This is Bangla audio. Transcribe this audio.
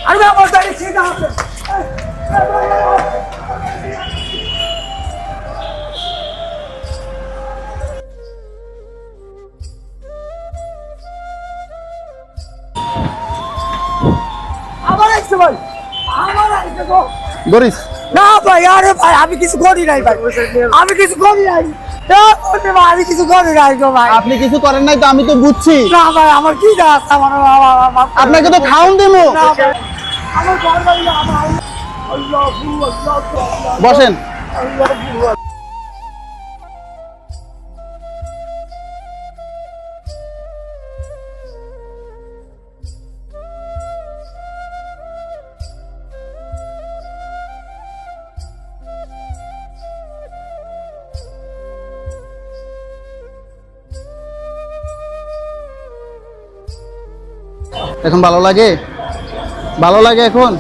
আরে আমার গাড়ি ছিটা আছে। আমার আইছে ভাই, আমার আইছে গো। ধরিস না ভাই, আরে ভাই আমি কিছু করি নাই ভাই, আমি কিছু করি নাই। আমি কিছু করি নাই গো ভাই। আপনি কিছু করেন নাই তো, আমি তো বুঝছি। না ভাই, আমার কি দাস, আমার আপনাকে তো খাওন দেবো। না ভাই, আমার ঘর বাড়ি না, আমার আল্লাহু আল্লাহ। বসেন। এখন ভালো লাগে? ভালো লাগে এখন?